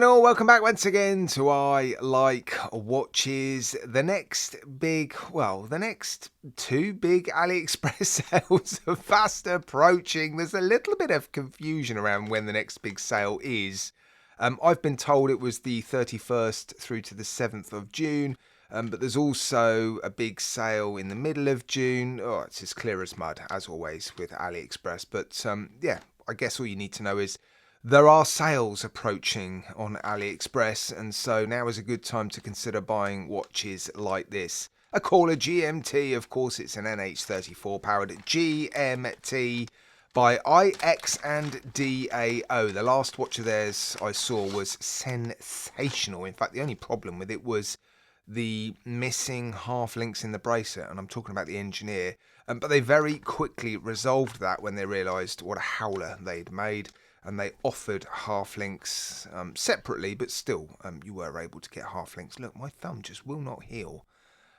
and all, welcome back once again to I Like Watches. The next two big AliExpress sales are fast approaching. There's a little bit of confusion around when the next big sale is. I've been told it was the 31st through to the 7th of June, but there's also a big sale in the middle of June. Oh, it's as clear as mud, as always, with AliExpress. But yeah, I guess all you need to know is there are sales approaching on AliExpress, and so now is a good time to consider buying watches like this. A Caller GMT, of course, it's an NH34 powered GMT by IXDAO. The last watch of theirs I saw was sensational. In fact, the only problem with it was the missing half links in the bracelet, and I'm talking about the engineer. But they very quickly resolved that when they realised what a howler they'd made. And they offered half links separately, but still you were able to get half links. Look, my thumb just will not heal.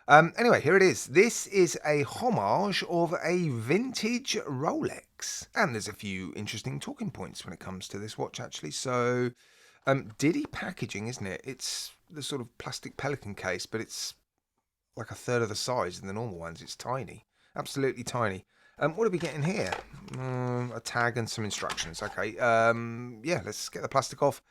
Anyway, here it is. This is a homage of a vintage Rolex. And there's a few interesting talking points when it comes to this watch, actually. So, Diddy packaging, isn't it? It's the sort of plastic pelican case, but it's like a third of the size than the normal ones. It's tiny. Absolutely tiny. What are we getting here? A tag and some instructions. Okay. Yeah, let's get the plastic off.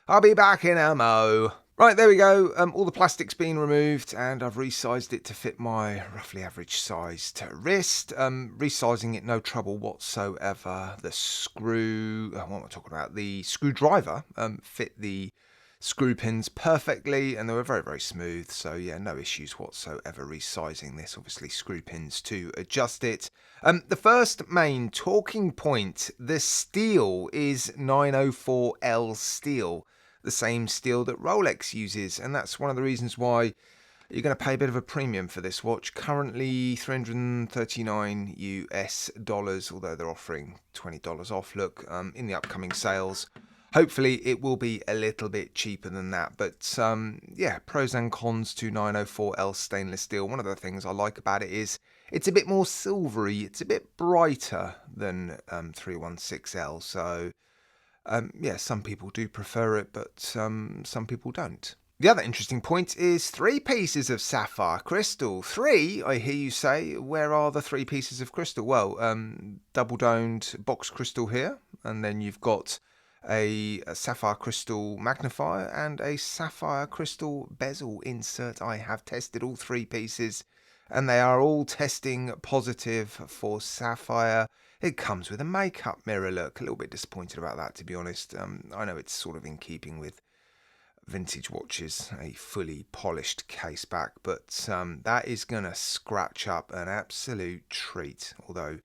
I'll be back in a mo. Right, there we go. All the plastic's been removed, and I've resized it to fit my roughly average sized wrist. Resizing it, no trouble whatsoever. The screw, what am I talking about? The screwdriver fit the screw pins perfectly, and they were very, very smooth. So yeah, no issues whatsoever resizing this. Obviously, screw pins to adjust it. The first main talking point, the steel is 904L steel, the same steel that Rolex uses, and that's one of the reasons why you're going to pay a bit of a premium for this watch. Currently $339 US, although they're offering $20 off. Look, in the upcoming sales, hopefully it will be a little bit cheaper than that. But yeah, pros and cons to 904L stainless steel. One of the things I like about it is it's a bit more silvery. It's a bit brighter than 316L. So yeah, some people do prefer it, but some people don't. The other interesting point is 3 pieces of sapphire crystal. 3, I hear you say. Where are the 3 pieces of crystal? Well, double-domed box crystal here, and then you've got a sapphire crystal magnifier and a sapphire crystal bezel insert. I have tested all 3 pieces, and they are all testing positive for sapphire. It comes with a makeup mirror. Look, a little bit disappointed about that, to be honest. I know it's sort of in keeping with vintage watches, a fully polished case back, but that is going to scratch up an absolute treat, although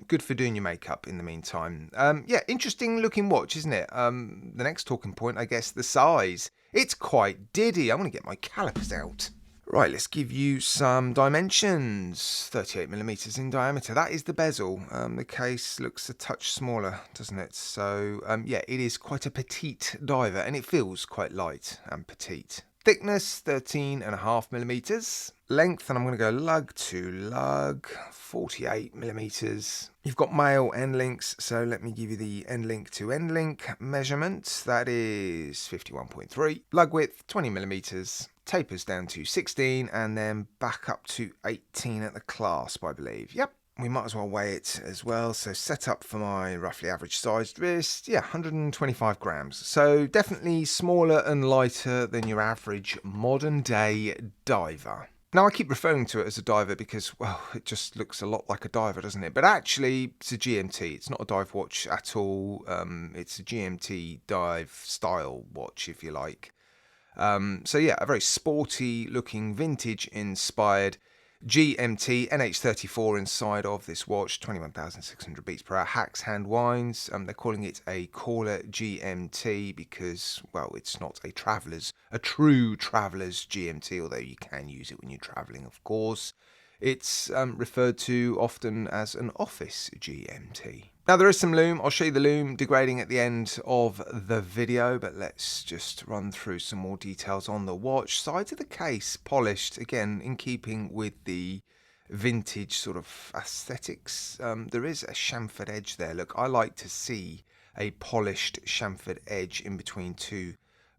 good for doing your makeup in the meantime. Yeah, interesting looking watch, isn't it? The next talking point, I guess, the size. It's quite diddy. I'm going to get my calipers out. Right, let's give you some dimensions. 38mm in diameter. That is the bezel. The case looks a touch smaller, doesn't it? So, yeah, it is quite a petite diver, and it feels quite light and petite. Thickness, 13.5mm. Length, and I'm going to go lug to lug, 48mm. You've got male end links, so let me give you the end link to end link measurement. That is 51.3. Lug width, 20mm. Tapers down to 16 and then back up to 18 at the clasp, I believe. Yep, we might as well weigh it as well. So set up for my roughly average sized wrist. Yeah, 125 grams. So definitely smaller and lighter than your average modern day diver. Now, I keep referring to it as a diver because, well, it just looks a lot like a diver, doesn't it? But actually, it's a GMT. It's not a dive watch at all. It's a GMT dive style watch, if you like. So yeah, a very sporty looking vintage inspired GMT NH34 inside of this watch, 21,600 beats per hour, hacks hand winds. They're calling it a Caller GMT because, well, it's not a true traveller's GMT, although you can use it when you're travelling, of course. It's referred to often as an office GMT. Now, there is some loom. I'll show you the loom degrading at the end of the video, but let's just run through some more details on the watch. Sides of the case polished, again, in keeping with the vintage sort of aesthetics. There is a chamfered edge there. Look, I like to see a polished chamfered edge in between 2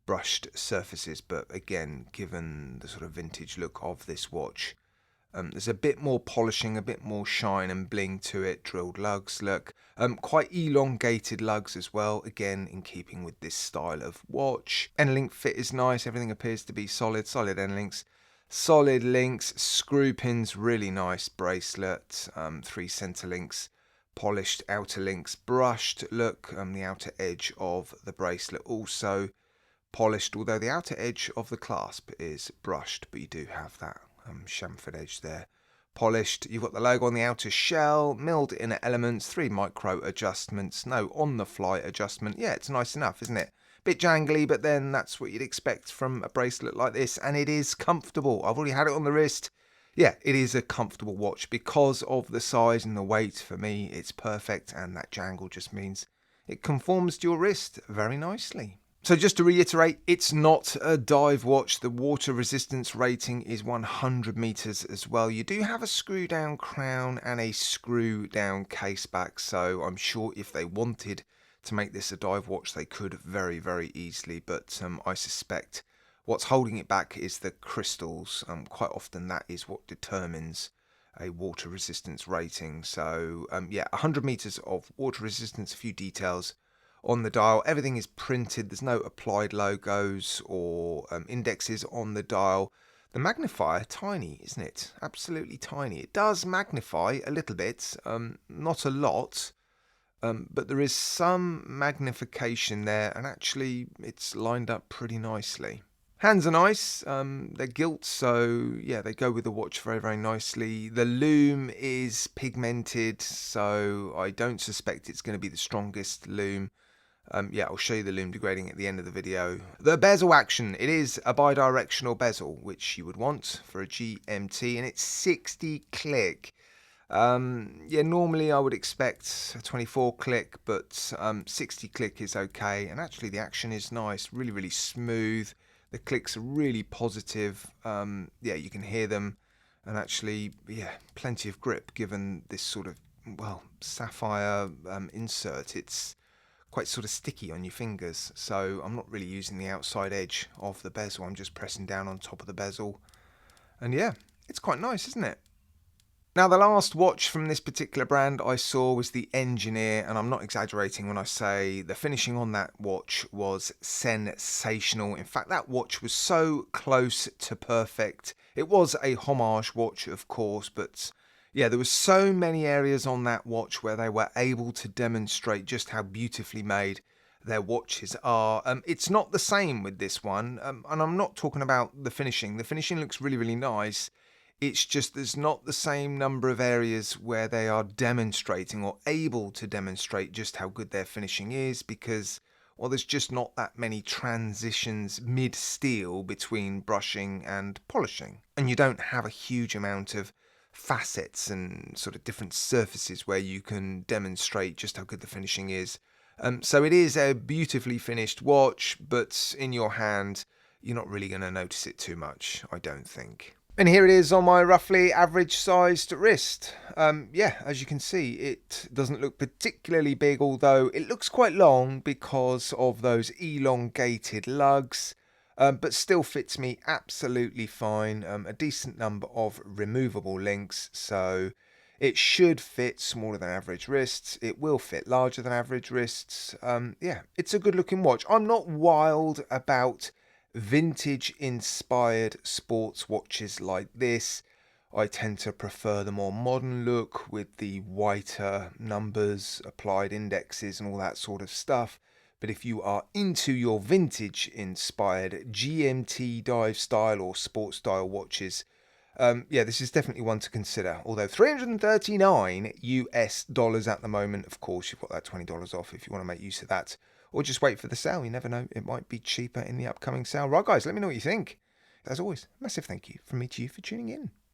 brushed surfaces, but again, given the sort of vintage look of this watch, there's a bit more polishing, a bit more shine and bling to it. Drilled lugs, look. Quite elongated lugs as well, again, in keeping with this style of watch. End-link fit is nice. Everything appears to be solid end-links. Solid links, screw pins, really nice bracelet. 3 center links, polished outer links, brushed. Look, the outer edge of the bracelet also polished, although the outer edge of the clasp is brushed, but you do have that chamfered edge there. Polished. You've got the logo on the outer shell, milled inner elements, 3 micro adjustments, no on-the-fly adjustment. Yeah, it's nice enough, isn't it? Bit jangly, but then that's what you'd expect from a bracelet like this, and it is comfortable. I've already had it on the wrist. Yeah, it is a comfortable watch because of the size and the weight. For me, it's perfect, and that jangle just means it conforms to your wrist very nicely. So just to reiterate, it's not a dive watch. The water resistance rating is 100 meters as well. You do have a screw down crown and a screw down case back. So I'm sure if they wanted to make this a dive watch, they could very, very easily. But I suspect what's holding it back is the crystals. Quite often that is what determines a water resistance rating. So yeah, 100 meters of water resistance, a few details on the dial. Everything is printed. There's no applied logos or indexes on the dial. The magnifier, tiny, isn't it? Absolutely tiny. It does magnify a little bit, not a lot, but there is some magnification there, and actually it's lined up pretty nicely. Hands are nice. They're gilt, so yeah, they go with the watch very, very nicely. The loom is pigmented, so I don't suspect it's going to be the strongest loom. Yeah, I'll show you the loom degrading at the end of the video. The bezel action, it is a bidirectional bezel, which you would want for a GMT, and it's 60 click. Yeah, normally I would expect a 24 click, but 60 click is okay, and actually the action is nice, really, really smooth. The clicks are really positive. Yeah, you can hear them, and actually, yeah, plenty of grip given this sort of, well, sapphire insert. It's quite sort of sticky on your fingers, so I'm not really using the outside edge of the bezel. I'm just pressing down on top of the bezel, and yeah, it's quite nice, isn't it? Now, the last watch from this particular brand I saw was the Engineer, and I'm not exaggerating when I say the finishing on that watch was sensational. In fact, that watch was so close to perfect. It was a homage watch, of course, but yeah, there were so many areas on that watch where they were able to demonstrate just how beautifully made their watches are. It's not the same with this one, and I'm not talking about the finishing. The finishing looks really, really nice. It's just there's not the same number of areas where they are demonstrating or able to demonstrate just how good their finishing is, because, well, there's just not that many transitions mid-steel between brushing and polishing. And you don't have a huge amount of facets and sort of different surfaces where you can demonstrate just how good the finishing is. So it is a beautifully finished watch, but in your hand, you're not really going to notice it too much, I don't think. And here it is on my roughly average sized wrist. Yeah, as you can see, it doesn't look particularly big, although it looks quite long because of those elongated lugs, but still fits me absolutely fine. A decent number of removable links, so it should fit smaller than average wrists. It will fit larger than average wrists. Yeah, it's a good looking watch. I'm not wild about vintage inspired sports watches like this. I tend to prefer the more modern look with the whiter numbers, applied indexes and all that sort of stuff. But if you are into your vintage inspired GMT dive style or sports style watches, yeah, this is definitely one to consider. Although $339 US at the moment, of course, you've got that $20 off if you want to make use of that. Or just wait for the sale. You never know. It might be cheaper in the upcoming sale. Right, guys, let me know what you think. As always, massive thank you from me to you for tuning in.